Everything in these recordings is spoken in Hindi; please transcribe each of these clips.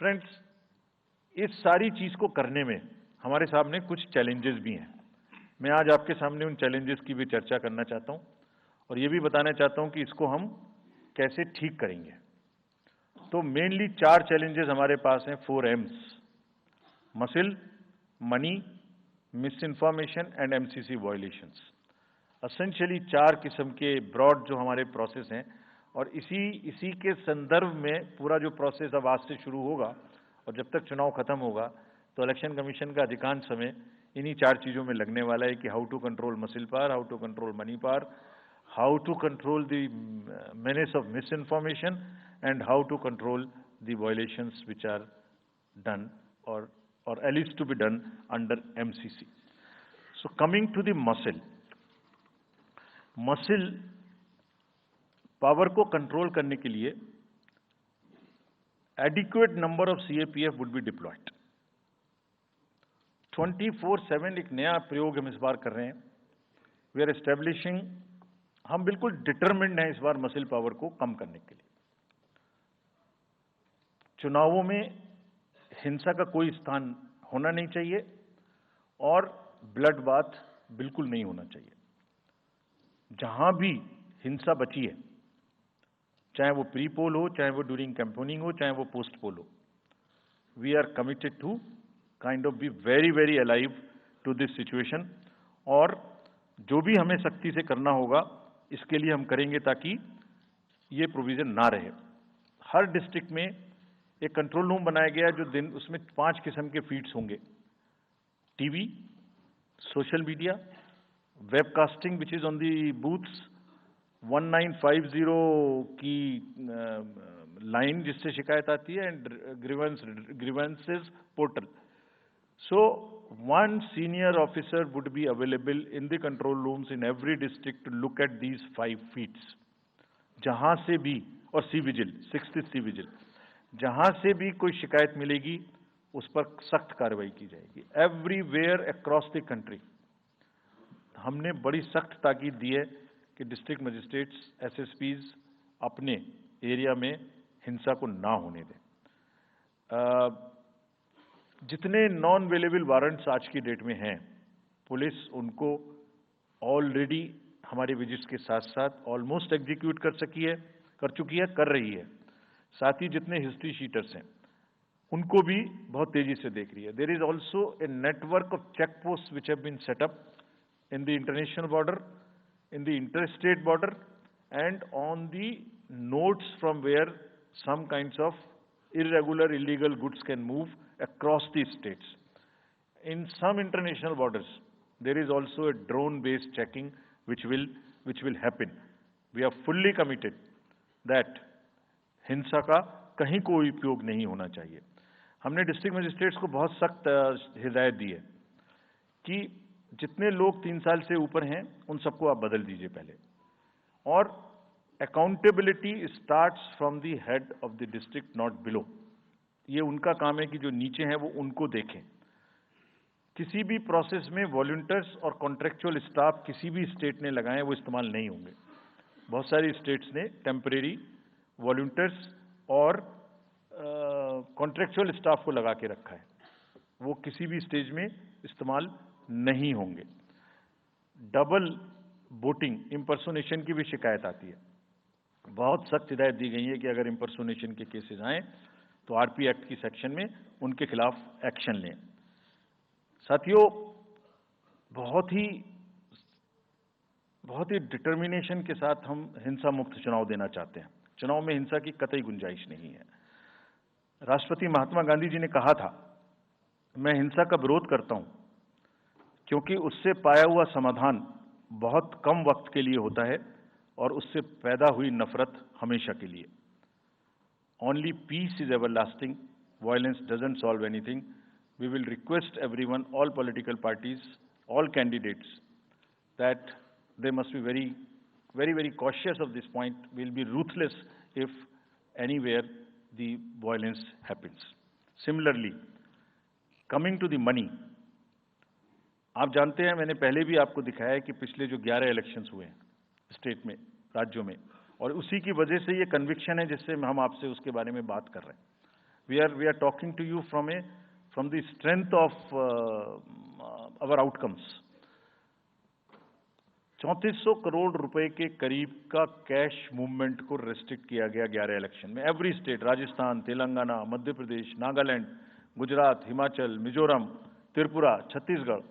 फ्रेंड्स, इस सारी चीज को करने में हमारे सामने कुछ चैलेंजेस भी हैं। मैं आज आपके सामने उन चैलेंजेस की भी चर्चा करना चाहता हूं और ये भी बताना चाहता हूं कि इसको हम कैसे ठीक करेंगे। तो मेनली 4 चैलेंजेस हमारे पास हैं, 4 M's: muscle, money, miss information and MCC violations. Essentially 4 किस्म के ब्रॉड जो हमारे प्रोसेस हैं और इसी के संदर्भ में पूरा जो प्रोसेस अब आज से शुरू होगा और जब तक चुनाव खत्म होगा तो इलेक्शन कमीशन का अधिकांश समय इन्हीं 4 चीजों में लगने वाला है कि how to control muscle power, how to control money power, how to control the menace of misinformation, and how to control the violations which are done or at least to be done under MCC. So coming to the muscle power को कंट्रोल करने के लिए adequate number of CAPF would be deployed. 24/7 एक नया प्रयोग हम इस बार कर रहे हैं। वी आर एस्टेब्लिशिंग, हम बिल्कुल डिटरमिन्ड हैं इस बार मसिल पावर को कम करने के लिए। चुनावों में हिंसा का कोई स्थान होना नहीं चाहिए और ब्लड बाथ बिल्कुल नहीं होना चाहिए। जहां भी हिंसा बची है, चाहे वो प्री पोल हो, चाहे वो ड्यूरिंग कैंपेनिंग हो, चाहे वो पोस्ट पोल हो, we are committed to kind of be very very alive to this situation और जो भी हमें सख्ती से करना होगा इसके लिए हम करेंगे ताकि ये प्रोविजन ना रहे। हर डिस्ट्रिक्ट में एक कंट्रोल रूम बनाया गया है जो उसमें 5 किस्म के फीड्स होंगे: TV, social media, webcasting which is on the booths, 1950 की लाइन जिससे शिकायत आती है, and grievances portal. So one senior officer would be available in the control rooms in every district to look at these 5 feeds. जहां से भी, और C vigil, 6th C vigil, जहां से भी कोई शिकायत मिलेगी उस पर सख्त कार्रवाई की जाएगी। एवरीवेयर अक्रॉस द कंट्री हमने बड़ी सख्त ताकीद दी है कि डिस्ट्रिक्ट मजिस्ट्रेट्स, SSPs अपने एरिया में हिंसा को ना होने दें। जितने नॉन अवेलेबल वारंट्स आज की डेट में हैं, पुलिस उनको ऑलरेडी हमारे विजिट्स के साथ साथ ऑलमोस्ट एग्जीक्यूट कर चुकी है, कर रही है। साथ ही जितने हिस्ट्री शीटर्स हैं उनको भी बहुत तेजी से देख रही है। There is also a network of check post which have been set up in the international border, in the interstate border and on the nodes from where some kinds of irregular, illegal goods can move across the states. In some international borders, there is also a drone-based checking which will happen. We are fully committed that हिंसा का कहीं कोई उपयोग नहीं होना चाहिए। हमने डिस्ट्रिक्ट मजिस्ट्रेट्स को बहुत सख्त हिदायत दी है कि जितने लोग 3 साल से ऊपर हैं उन सबको आप बदल दीजिए पहले, और accountability starts from the head of the district, not below. ये उनका काम है कि जो नीचे हैं वो उनको देखें। किसी भी प्रोसेस में वॉलंटियर्स और कॉन्ट्रेक्चुअल स्टाफ किसी भी स्टेट ने लगाए वो इस्तेमाल नहीं होंगे। बहुत सारी स्टेट्स ने टेम्परेरी वॉलंटियर्स और कॉन्ट्रेक्चुअल स्टाफ को लगा के रखा है, वो किसी भी स्टेज में इस्तेमाल नहीं होंगे। डबल वोटिंग, इम्पर्सोनेशन की भी शिकायत आती है। बहुत सख्त हिदायत दी गई है कि अगर इम्पर्सोनेशन के केसेस आए तो RP एक्ट की सेक्शन में उनके खिलाफ एक्शन लें। साथियों, बहुत ही डिटर्मिनेशन के साथ हम हिंसा मुक्त चुनाव देना चाहते हैं। चुनाव में हिंसा की कतई गुंजाइश नहीं है। राष्ट्रपति महात्मा गांधी जी ने कहा था, मैं हिंसा का विरोध करता हूं क्योंकि उससे पाया हुआ समाधान बहुत कम वक्त के लिए होता है और उससे पैदा हुई नफरत हमेशा के लिए। Only peace is everlasting. Violence doesn't solve anything. We will request everyone, all political parties, all candidates, that they must be very, very, very cautious of this point. We'll be ruthless if anywhere the violence happens. Similarly, coming to the money, आप जानते हैं, मैंने पहले भी आपको दिखाया है कि पिछले जो 11 इलेक्शंस हुए हैं स्टेट में, राज्यों में, और उसी की वजह से ये कन्विक्शन है जिससे हम आपसे उसके बारे में बात कर रहे हैं। We are talking to you from the strength of our outcomes. 3400 crore रुपए के करीब का कैश मूवमेंट को रेस्ट्रिक्ट किया गया 11 इलेक्शन में. एवरी स्टेट, राजस्थान, तेलंगाना, मध्य प्रदेश, नागालैंड, गुजरात, हिमाचल, मिजोरम, त्रिपुरा, छत्तीसगढ़,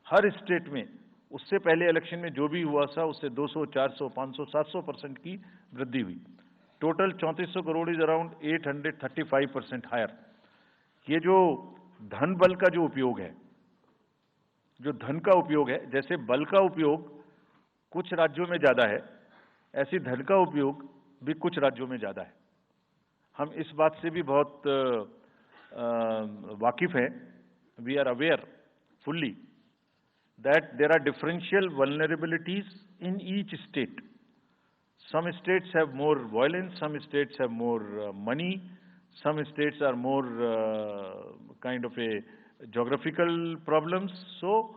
हर स्टेट में उससे पहले इलेक्शन में जो भी हुआ था उससे 200, 400, 500, 700% की वृद्धि हुई. Total 3400 crore is around 835% higher. ये जो धन बल का जो उपयोग है, जो धन का उपयोग है, जैसे बल का उपयोग कुछ राज्यों में ज्यादा है, ऐसी धन का उपयोग भी कुछ राज्यों में ज्यादा है. हम इस बात से भी बहुत वाकिफ हैं. We are aware fully that there are differential vulnerabilities in each state. Some states have more violence, some states have more money, some states are more kind of a geographical problems. So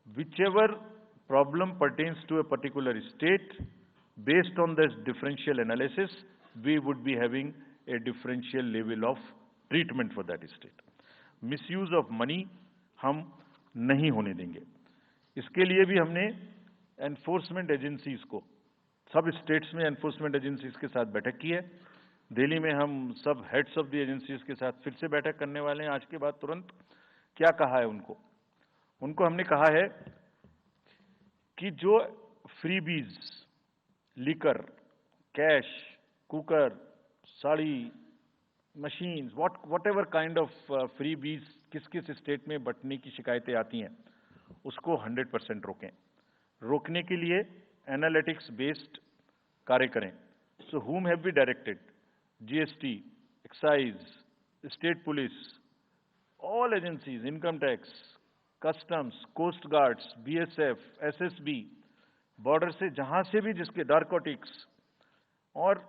whichever problem pertains to a particular state, based on this differential analysis, we would be having a differential level of treatment for that state. Misuse of money हम नहीं होने देंगे. इसके लिए भी हमने एनफोर्समेंट एजेंसीज को, सब स्टेट्स में एनफोर्समेंट एजेंसीज के साथ बैठक की है. दिल्ली में हम सब हेड्स ऑफ द एजेंसीज के साथ फिर से बैठक करने वाले हैं आज के बाद तुरंत. क्या कहा है उनको हमने कहा है कि जो freebies, liquor, cash, cooker, sari, machines, whatever kind of freebies किस किस स्टेट में बंटने की शिकायतें आती हैं, उसको 100% रोकें. रोकने के लिए एनालिटिक्स बेस्ड कार्य करें. सो whom have we directed? GST, excise, state police, all agencies, income tax, customs, coast guards, BSF, SSB, border से जहां से भी जिसके नारकोटिक्स और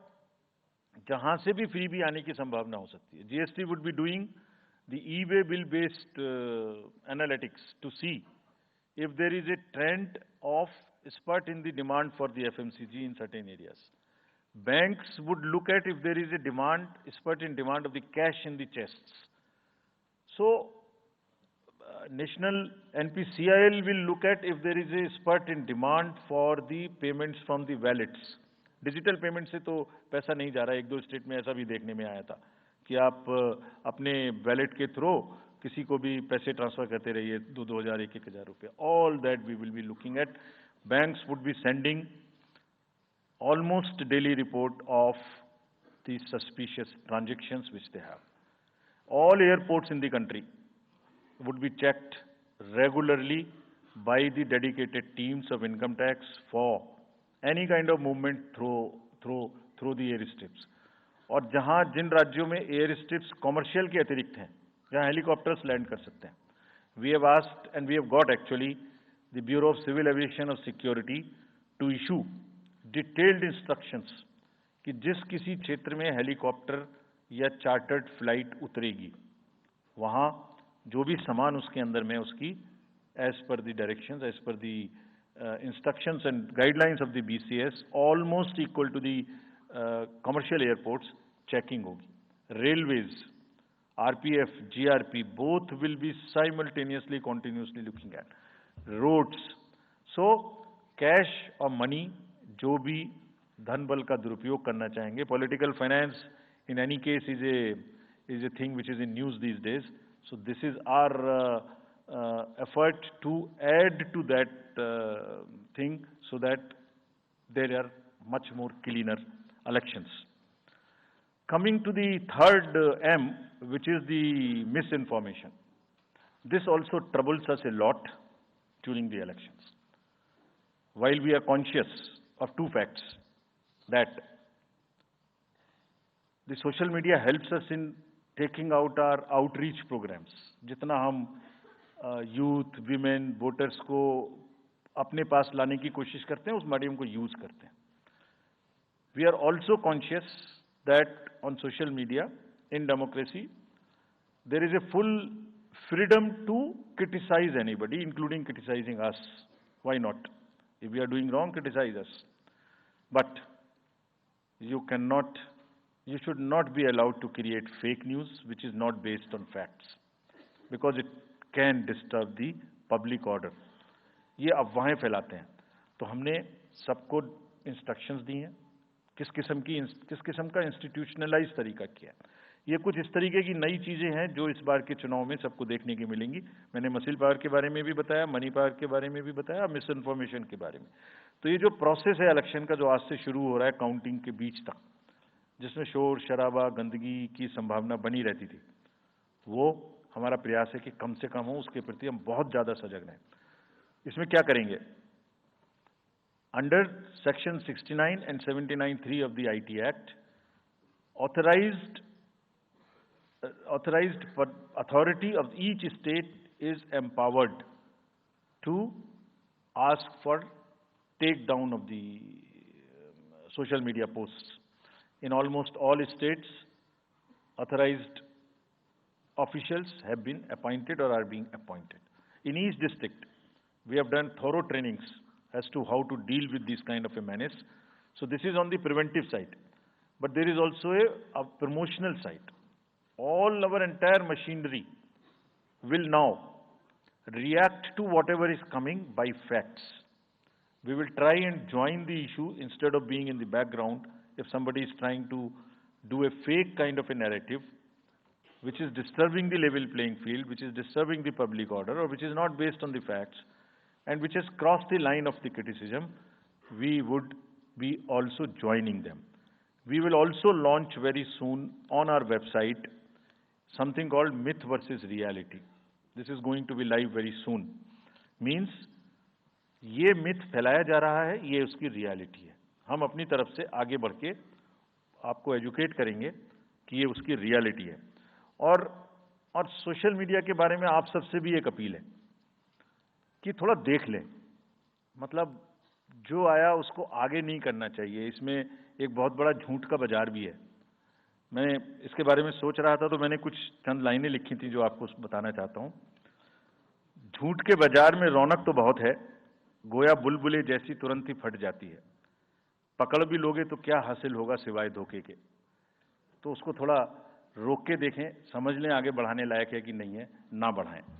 जहां से भी फ्री भी आने की संभावना हो सकती है. GST would be doing the e-way bill based analytics to see if there is a trend of spurt in the demand for the FMCG in certain areas. Banks would look at if there is a spurt in demand of the cash in the chests. So, National NPCIL will look at if there is a spurt in demand for the payments from the wallets. Digital payment से तो पैसा नहीं जा रहा है. एक दो स्टेट में ऐसा भी देखने में आया था कि आप अपने वैलेट के थ्रू किसी को भी पैसे ट्रांसफर करते रहिए, 2,000, 1,000 रुपये. All that we will be looking at. Banks would be sending almost daily report of the suspicious transactions which they have. All airports in the country would be checked regularly by the dedicated teams of income tax for any kind of movement through the airstrips. और जहां जिन राज्यों में एयर स्ट्रिप्स कॉमर्शियल के अतिरिक्त हैं, जहां हेलीकॉप्टर्स लैंड कर सकते हैं, we have asked and we have got actually the bureau of civil aviation of security to issue detailed instructions कि जिस किसी क्षेत्र में हेलीकॉप्टर या चार्टर्ड फ्लाइट उतरेगी, वहां जो भी सामान उसके अंदर में उसकी as per the directions, as per the instructions and guidelines of the BCS, almost equal to the commercial airports, checking होगी. Railways, RPF, GRP, both will be simultaneously, continuously looking at. Roads. So, cash और मनी जो भी धन बल का दुरुपयोग करना चाहेंगे, political finance in any case is a thing which is in news these days. So this is our effort to add to that thing so that there are much more cleaner elections. Coming to the third M, which is the misinformation. This also troubles us a lot during the elections. While we are conscious of two facts, that the social media helps us in taking out our outreach programs. जितना हम यूथ, विमेन, वोटर्स को अपने पास लाने की कोशिश करते हैं, उस मीडियम को यूज करते हैं. We are also conscious that on social media, in democracy, there is a full freedom to criticize anybody, including criticizing us. Why not? If we are doing wrong, criticize us. But you cannot You should not be allowed to create fake news which is not based on facts, because it can disturb the public order. ये अफवाहें फैलाते हैं, तो हमने सबको इंस्ट्रक्शंस दी हैं किस किस्म का इंस्टीट्यूशनलाइज तरीका किया है। ये कुछ इस तरीके की नई चीजें हैं जो इस बार के चुनाव में सबको देखने की मिलेंगी। मैंने मसल पावर के बारे में भी बताया, मनी पावर के बारे में भी बताया, मिस इन्फॉर्मेशन के बारे में। तो ये जो प्रोसेस है इलेक्शन का, जो आज से शुरू हो रहा है काउंटिंग के बीच तक, जिसमें शोर शराबा गंदगी की संभावना बनी रहती थी, वो हमारा प्रयास है कि कम से कम हो। उसके प्रति हम बहुत ज्यादा सजग रहें। इसमें क्या करेंगे? Under section 69 and 79(3) of the IT Act, authorized authority of each state is empowered to ask for takedown of the social media posts. In almost all states, authorized officials have been appointed or are being appointed. In each district, we have done thorough trainings as to how to deal with this kind of a menace. So this is on the preventive side. But there is also a promotional side. All our entire machinery will now react to whatever is coming by facts. We will try and join the issue instead of being in the background. If somebody is trying to do a fake kind of a narrative, which is disturbing the level playing field, which is disturbing the public order, or which is not based on the facts, and which has crossed the line of the criticism, we would be also joining them. We will also launch very soon on our website something called Myth versus Reality. This is going to be live very soon. Means ये मिथ फैलाया जा रहा है, ये उसकी रियलिटी है। हम अपनी तरफ से आगे बढ़ के आपको एजुकेट करेंगे कि ये उसकी रियलिटी है। और सोशल मीडिया के बारे में आप सबसे भी एक अपील है कि थोड़ा देख लें। मतलब जो आया उसको आगे नहीं करना चाहिए। इसमें एक बहुत बड़ा झूठ का बाजार भी है। मैं इसके बारे में सोच रहा था तो मैंने कुछ चंद लाइनें लिखी थी जो आपको बताना चाहता हूं। झूठ के बाजार में रौनक तो बहुत है, गोया बुलबुले जैसी तुरंत ही फट जाती है। पकड़ भी लोगे तो क्या हासिल होगा सिवाय धोखे के। तो उसको थोड़ा रोक के देखें, समझ लें आगे बढ़ाने लायक है कि नहीं है, ना बढ़ाएं।